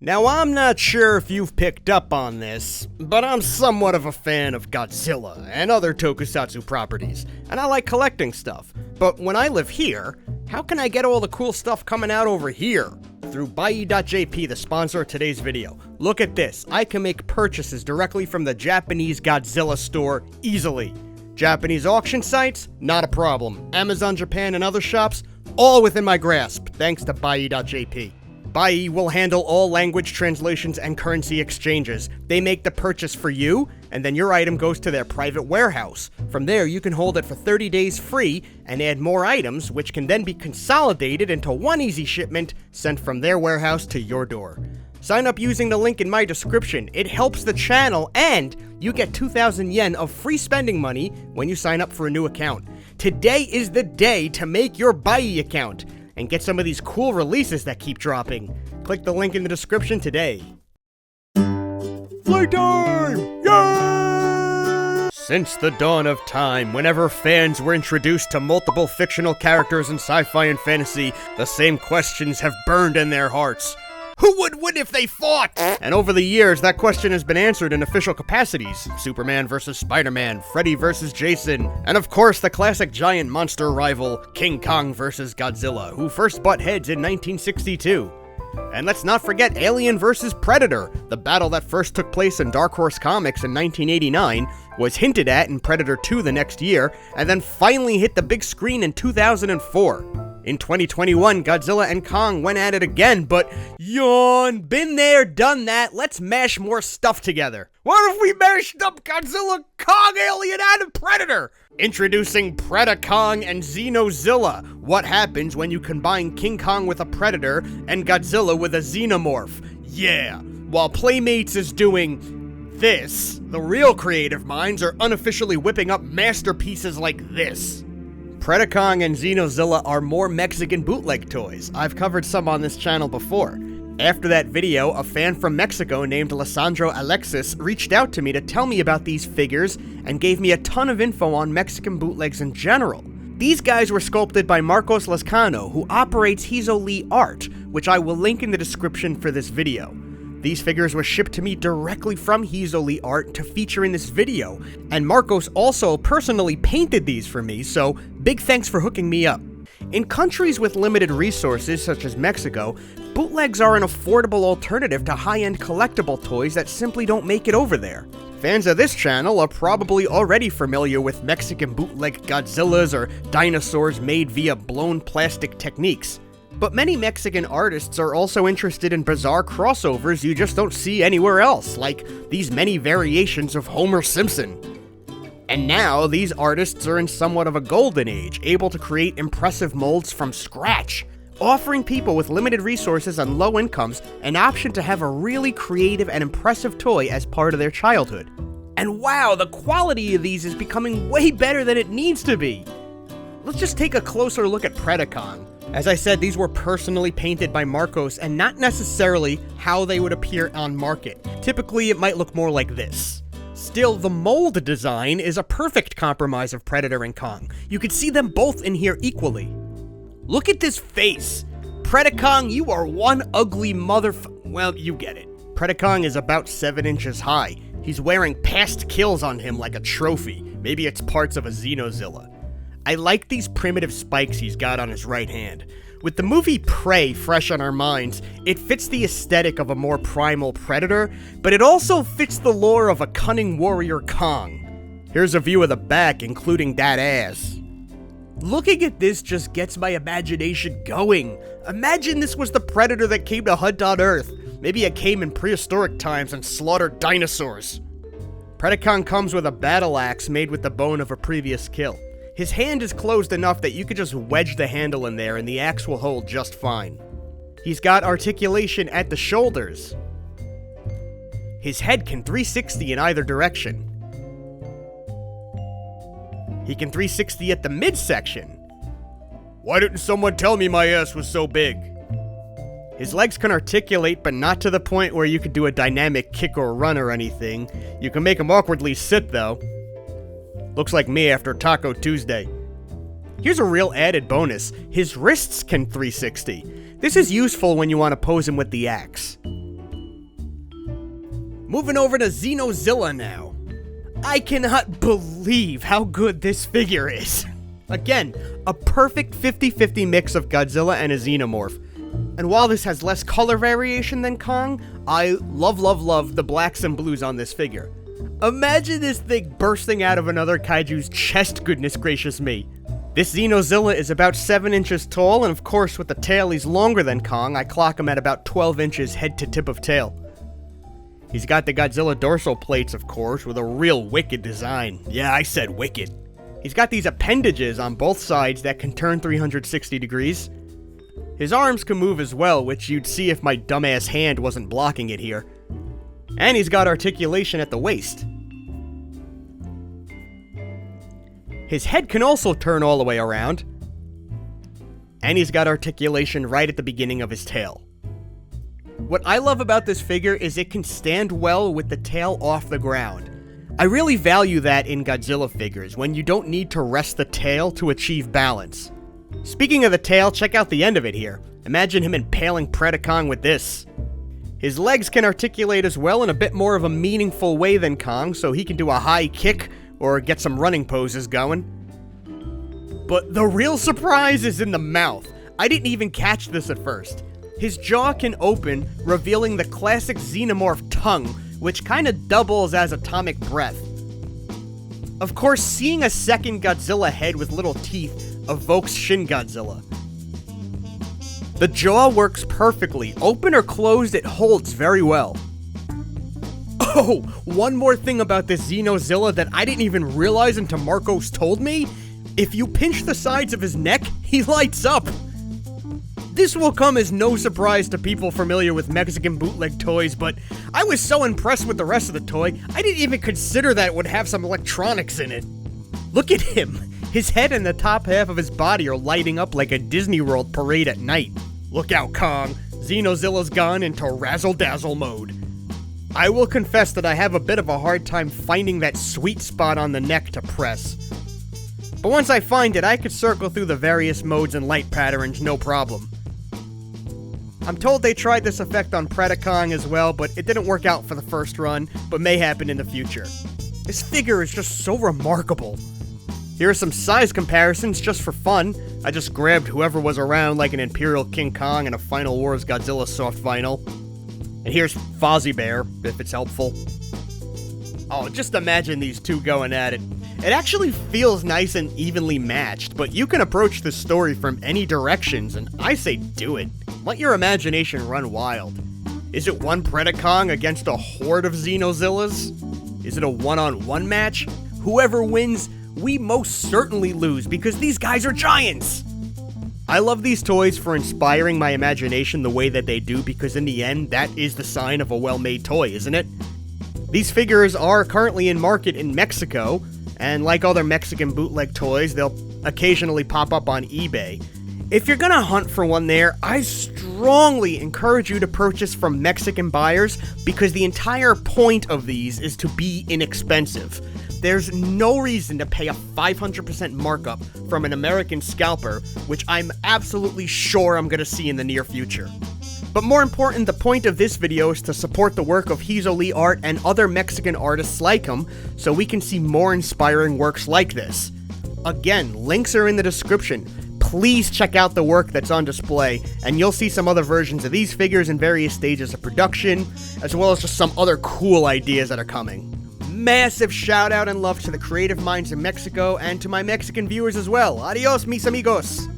Now, I'm not sure if you've picked up on this, but I'm somewhat of a fan of Godzilla and other tokusatsu properties, and I like collecting stuff. But when I live here, how can I get all the cool stuff coming out over here? Through Buyee.jp, the sponsor of today's video. Look at this, I can make purchases directly from the Japanese Godzilla store easily. Japanese auction sites, not a problem. Amazon Japan and other shops, all within my grasp, thanks to Buyee.jp. Buyee will handle all language translations and currency exchanges. They make the purchase for you, and then your item goes to their private warehouse. From there, you can hold it for 30 days free and add more items, which can then be consolidated into one easy shipment sent from their warehouse to your door. Sign up using the link in my description. It helps the channel, and you get 2,000 yen of free spending money when you sign up for a new account. Today is the day to make your Buyee account and get some of these cool releases that keep dropping. Click the link in the description today. Playtime! Yay! Since the dawn of time, whenever fans were introduced to multiple fictional characters in sci-fi and fantasy, the same questions have burned in their hearts. Who would win if they fought? And over the years, that question has been answered in official capacities. Superman versus Spider-Man, Freddy versus Jason, and of course the classic giant monster rival, King Kong versus Godzilla, who first butt heads in 1962. And let's not forget Alien vs. Predator. The battle that first took place in Dark Horse Comics in 1989 was hinted at in Predator 2 the next year, and then finally hit the big screen in 2004. In 2021, Godzilla and Kong went at it again, but yawn, been there, done that, let's mash more stuff together. What if we mashed up Godzilla, Kong, Alien, and Predator? Introducing Predakong and Xenozilla. What happens when you combine King Kong with a Predator and Godzilla with a Xenomorph? Yeah, while Playmates is doing this, the real creative minds are unofficially whipping up masterpieces like this. Predakong and Xenozilla are more Mexican bootleg toys. I've covered some on this channel before. After that video, a fan from Mexico named Lisandro Alexis reached out to me to tell me about these figures and gave me a ton of info on Mexican bootlegs in general. These guys were sculpted by Marcos Lascano, who operates Hizo Li Art, which I will link in the description for this video. These figures were shipped to me directly from Hizo Li Art to feature in this video, and Marcos also personally painted these for me, so big thanks for hooking me up. In countries with limited resources, such as Mexico, bootlegs are an affordable alternative to high-end collectible toys that simply don't make it over there. Fans of this channel are probably already familiar with Mexican bootleg Godzillas or dinosaurs made via blown plastic techniques. But many Mexican artists are also interested in bizarre crossovers you just don't see anywhere else, like these many variations of Homer Simpson. And now, these artists are in somewhat of a golden age, able to create impressive molds from scratch, offering people with limited resources and low incomes an option to have a really creative and impressive toy as part of their childhood. And wow, the quality of these is becoming way better than it needs to be. Let's just take a closer look at Predakong. As I said, these were personally painted by Marcos and not necessarily how they would appear on market. Typically, it might look more like this. Still, the mold design is a perfect compromise of Predator and Kong. You could see them both in here equally. Look at this face! Predakong, you are one ugly well, you get it. Predakong is about 7 inches high. He's wearing past kills on him like a trophy. Maybe it's parts of a Xenozilla. I like these primitive spikes he's got on his right hand. With the movie Prey fresh on our minds, it fits the aesthetic of a more primal predator, but it also fits the lore of a cunning warrior Kong. Here's a view of the back, including that ass. Looking at this just gets my imagination going. Imagine this was the predator that came to hunt on Earth. Maybe it came in prehistoric times and slaughtered dinosaurs. Predakong comes with a battle axe made with the bone of a previous kill. His hand is closed enough that you could just wedge the handle in there and the axe will hold just fine. He's got articulation at the shoulders. His head can 360 in either direction. He can 360 at the midsection. Why didn't someone tell me my ass was so big? His legs can articulate, but not to the point where you could do a dynamic kick or run or anything. You can make him awkwardly sit, though. Looks like me after Taco Tuesday. Here's a real added bonus. His wrists can 360. This is useful when you want to pose him with the axe. Moving over to Xenozilla now. I cannot believe how good this figure is. Again, a perfect 50-50 mix of Godzilla and a Xenomorph. And while this has less color variation than Kong, I love the blacks and blues on this figure. Imagine this thing bursting out of another kaiju's chest, goodness gracious me. This Xenozilla is about 7 inches tall, and of course with the tail he's longer than Kong. I clock him at about 12 inches head to tip of tail. He's got the Godzilla dorsal plates, of course, with a real wicked design. Yeah, I said wicked. He's got these appendages on both sides that can turn 360 degrees. His arms can move as well, which you'd see if my dumbass hand wasn't blocking it here. And he's got articulation at the waist. His head can also turn all the way around. And he's got articulation right at the beginning of his tail. What I love about this figure is it can stand well with the tail off the ground. I really value that in Godzilla figures, when you don't need to rest the tail to achieve balance. Speaking of the tail, check out the end of it here. Imagine him impaling Predakong with this. His legs can articulate as well in a bit more of a meaningful way than Kong, so he can do a high kick or get some running poses going. But the real surprise is in the mouth. I didn't even catch this at first. His jaw can open, revealing the classic Xenomorph tongue, which kinda doubles as atomic breath. Of course, seeing a second Godzilla head with little teeth evokes Shin Godzilla. The jaw works perfectly. Open or closed, it holds very well. Oh, one more thing about this Xenozilla that I didn't even realize until Marcos told me. If you pinch the sides of his neck, he lights up. This will come as no surprise to people familiar with Mexican bootleg toys, but I was so impressed with the rest of the toy, I didn't even consider that it would have some electronics in it. Look at him. His head and the top half of his body are lighting up like a Disney World parade at night. Look out, Kong. Xenozilla's gone into razzle-dazzle mode. I will confess that I have a bit of a hard time finding that sweet spot on the neck to press. But once I find it, I could circle through the various modes and light patterns, no problem. I'm told they tried this effect on Predakong as well, but it didn't work out for the first run, but may happen in the future. This figure is just so remarkable. Here are some size comparisons just for fun. I just grabbed whoever was around like an Imperial King Kong and a Final Wars Godzilla soft vinyl. And here's Fozzie Bear, if it's helpful. Oh, just imagine these two going at it. It actually feels nice and evenly matched, but you can approach this story from any directions, and I say do it. Let your imagination run wild. Is it one Predakong against a horde of Xenozillas? Is it a one-on-one match? Whoever wins, we most certainly lose because these guys are giants! I love these toys for inspiring my imagination the way that they do because in the end, that is the sign of a well-made toy, isn't it? These figures are currently in market in Mexico, and like other Mexican bootleg toys, they'll occasionally pop up on eBay. If you're gonna hunt for one there, I strongly encourage you to purchase from Mexican buyers because the entire point of these is to be inexpensive. There's no reason to pay a 500% markup from an American scalper, which I'm absolutely sure I'm gonna see in the near future. But more important, the point of this video is to support the work of Hizo Li Art and other Mexican artists like him, so we can see more inspiring works like this. Again, links are in the description. Please check out the work that's on display, and you'll see some other versions of these figures in various stages of production, as well as just some other cool ideas that are coming. Massive shout out and love to the creative minds in Mexico, and to my Mexican viewers as well. Adios, mis amigos!